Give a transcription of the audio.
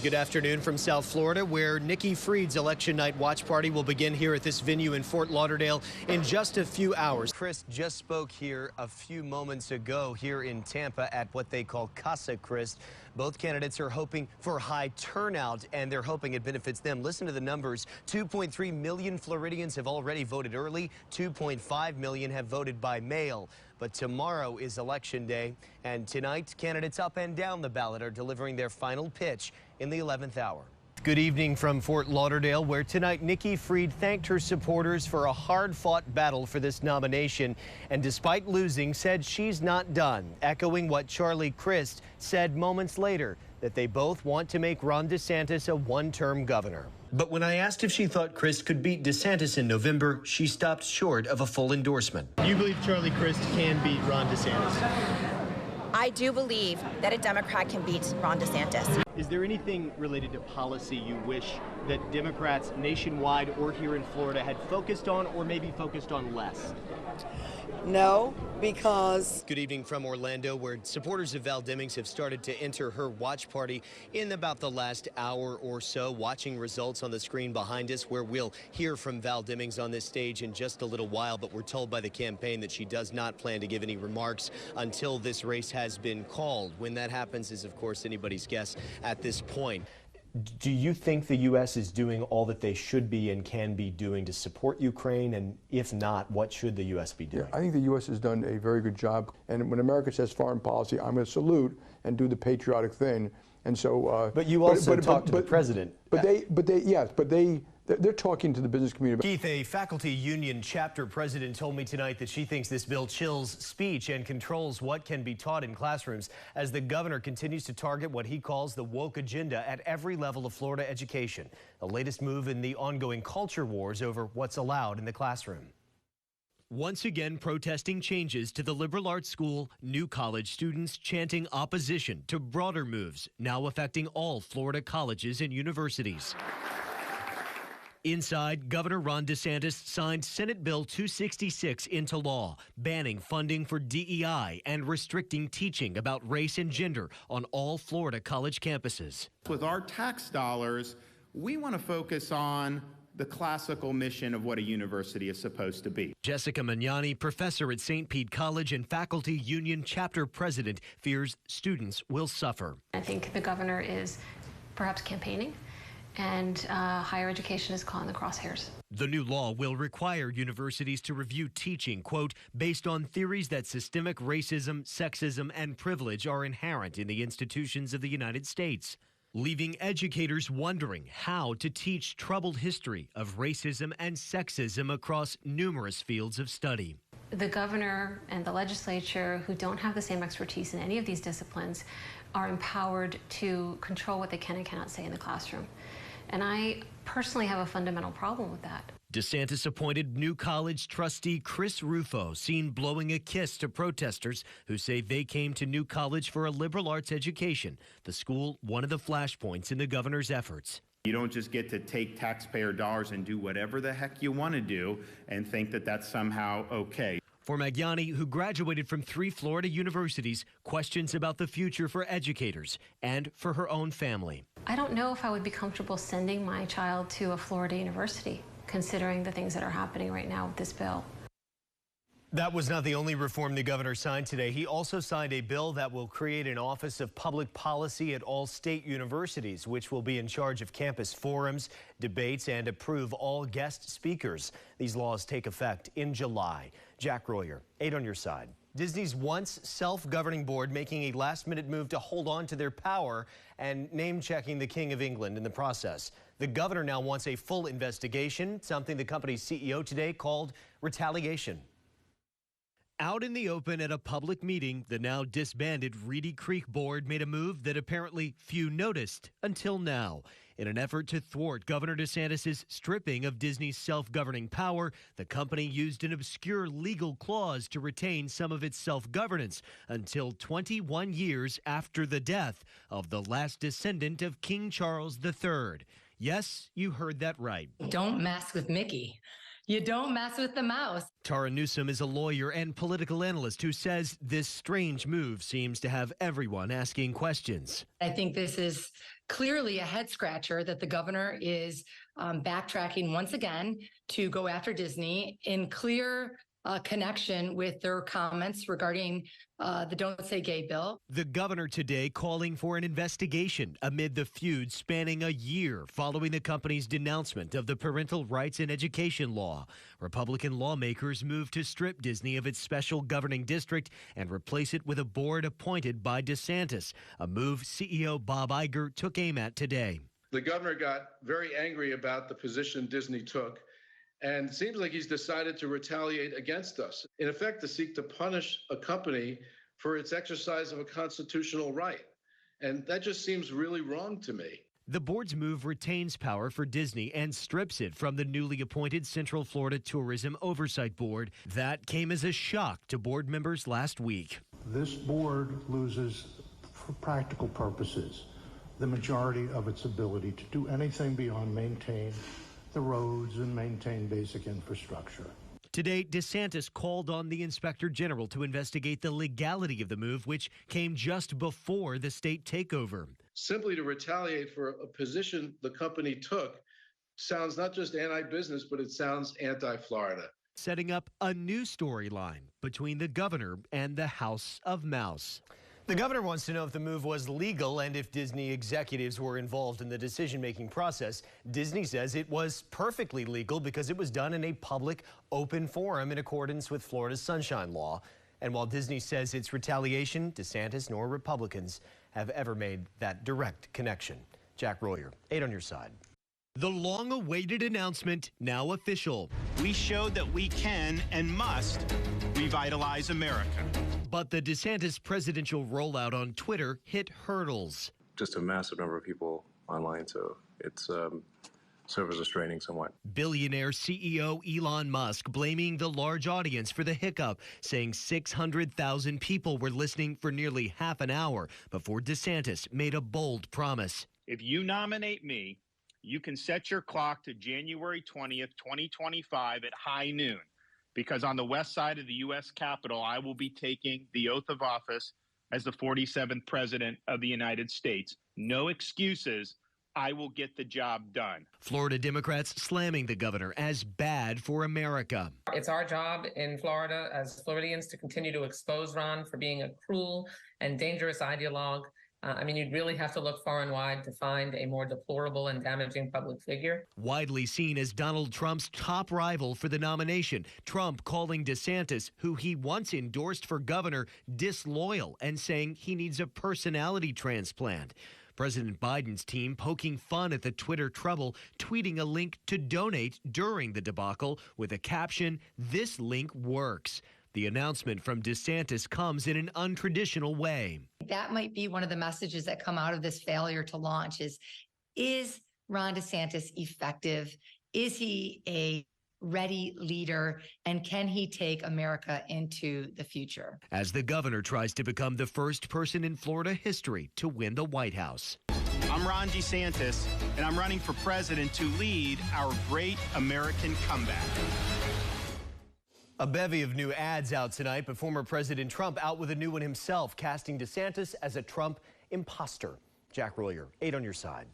Good afternoon from South Florida, where Nikki Fried's election night watch party will begin here at this venue in Fort Lauderdale in just a few hours. Chris just spoke here a few moments ago here in Tampa at what they call Casa Chris. Both candidates are hoping for high turnout, and they're hoping it benefits them. Listen to the numbers. 2.3 million Floridians have already voted early. 2.5 million have voted by mail. But tomorrow is Election Day, and tonight, candidates up and down the ballot are delivering their final pitch in the 11th hour. Good evening from Fort Lauderdale, where tonight Nikki Fried thanked her supporters for a hard-fought battle for this nomination, and despite losing, said she's not done, echoing what Charlie Crist said moments later, that they both want to make Ron DeSantis a one-term governor. But when I asked if she thought Crist could beat DeSantis in November, she stopped short of a full endorsement. You believe Charlie Crist can beat Ron DeSantis? I do believe that a Democrat can beat Ron DeSantis. Is there anything related to policy you wish that Democrats nationwide or here in Florida had focused on, or maybe focused on less? No, because... Good evening from Orlando, where supporters of Val Demings have started to enter her watch party in about the last hour or so, watching results on the screen behind us, where we'll hear from Val Demings on this stage in just a little while. But we're told by the campaign that she does not plan to give any remarks until this race has been called. When that happens is, of course, anybody's guess at this point. Do you think the U.S. is doing all that they should be and can be doing to support Ukraine? And if not, what should the U.S. be doing? Yeah, I think the U.S. has done a very good job. And when America says foreign policy, I'm going to salute and do the patriotic thing. And so, but you also talked to the president. They're talking to the business community. Keith, a faculty union chapter president, told me tonight that she thinks this bill chills speech and controls what can be taught in classrooms as the governor continues to target what he calls the woke agenda at every level of Florida education. The latest move in the ongoing culture wars over what's allowed in the classroom. Once again protesting changes to the liberal arts school, new college students chanting opposition to broader moves now affecting all Florida colleges and universities. Inside, Governor Ron DeSantis signed Senate Bill 266 into law, banning funding for DEI and restricting teaching about race and gender on all Florida college campuses. With our tax dollars, we want to focus on the classical mission of what a university is supposed to be. Jessica Magnani, professor at St. Pete College and faculty union chapter president, fears students will suffer. I think the governor is perhaps campaigning, and higher education is caught in the crosshairs. The new law will require universities to review teaching, quote, based on theories that systemic racism, sexism, and privilege are inherent in the institutions of the United States, leaving educators wondering how to teach troubled history of racism and sexism across numerous fields of study. The governor and the legislature, who don't have the same expertise in any of these disciplines, are empowered to control what they can and cannot say in the classroom. And I personally have a fundamental problem with that. DeSantis appointed new college trustee Chris Rufo, seen blowing a kiss to protesters who say they came to New College for a liberal arts education. The school, one of the flashpoints in the governor's efforts. You don't just get to take taxpayer dollars and do whatever the heck you want to do and think that that's somehow okay. For Magnani, who graduated from 3 Florida universities, questions about the future for educators and for her own family. I don't know if I would be comfortable sending my child to a Florida university, considering the things that are happening right now with this bill. That was not the only reform the governor signed today. He also signed a bill that will create an Office of Public Policy at all state universities, which will be in charge of campus forums, debates, and approve all guest speakers. These laws take effect in July. Jack Royer, 8 on your side. Disney's once self-governing board making a last-minute move to hold on to their power and name-checking the King of England in the process. The governor now wants a full investigation, something the company's CEO today called retaliation. Out in the open at a public meeting, the now disbanded Reedy Creek board made a move that apparently few noticed until now. In an effort to thwart Governor DeSantis' stripping of Disney's self-governing power, the company used an obscure legal clause to retain some of its self-governance until 21 years after the death of the last descendant of King Charles III. Yes, you heard that right. Don't mess with Mickey. You don't mess with the mouse. Tara Newsom is a lawyer and political analyst who says this strange move seems to have everyone asking questions. I think this is clearly a head scratcher that the governor is backtracking once again to go after Disney in clear connection with their comments regarding the Don't Say Gay bill. The governor today calling for an investigation amid the feud spanning a year following the company's denouncement of the parental rights and education law. Republican lawmakers moved to strip Disney of its special governing district and replace it with a board appointed by DeSantis, a move CEO Bob Iger took aim at today. The governor got very angry about the position Disney took, and it seems like he's decided to retaliate against us, in effect to seek to punish a company for its exercise of a constitutional right. And that just seems really wrong to me. The board's move retains power for Disney and strips it from the newly appointed Central Florida Tourism Oversight Board. That came as a shock to board members last week. This board loses, for practical purposes, the majority of its ability to do anything beyond maintain the roads and maintain basic infrastructure. Today, DeSantis called on the Inspector General to investigate the legality of the move, which came just before the state takeover. Simply to retaliate for a position the company took sounds not just anti-business, but it sounds anti-Florida. Setting up a new storyline between the governor and the House of Mouse. The governor wants to know if the move was legal and if Disney executives were involved in the decision-making process. Disney says it was perfectly legal because it was done in a public, open forum in accordance with Florida's Sunshine Law. And while Disney says it's retaliation, DeSantis nor Republicans have ever made that direct connection. Jack Royer, 8 on your side. The long-awaited announcement now official. We showed that we can and must revitalize America. But the DeSantis presidential rollout on Twitter hit hurdles. Just a massive number of people online, so it's serves as restraining somewhat. Billionaire CEO Elon Musk blaming the large audience for the hiccup, saying 600,000 people were listening for nearly half an hour before DeSantis made a bold promise. If you nominate me, you can set your clock to January 20th, 2025 at high noon. Because on the west side of the U.S. Capitol, I will be taking the oath of office as the 47th president of the United States. No excuses. I will get the job done. Florida Democrats slamming the governor as bad for America. It's our job in Florida as Floridians to continue to expose Ron for being a cruel and dangerous ideologue. You'd really have to look far and wide to find a more deplorable and damaging public figure. Widely seen as Donald Trump's top rival for the nomination, Trump calling DeSantis, who he once endorsed for governor, disloyal and saying he needs a personality transplant. President Biden's team poking fun at the Twitter trouble, tweeting a link to donate during the debacle with a caption, "This link works." The announcement from DeSantis comes in an untraditional way. That might be one of the messages that come out of this failure to launch is Ron DeSantis effective? Is he a ready leader? And can he take America into the future? As the governor tries to become the first person in Florida history to win the White House. I'm Ron DeSantis, and I'm running for president to lead our great American comeback. A bevy of new ads out tonight, but former President Trump out with a new one himself, casting DeSantis as a Trump imposter. Jack Royer, 8 on your side.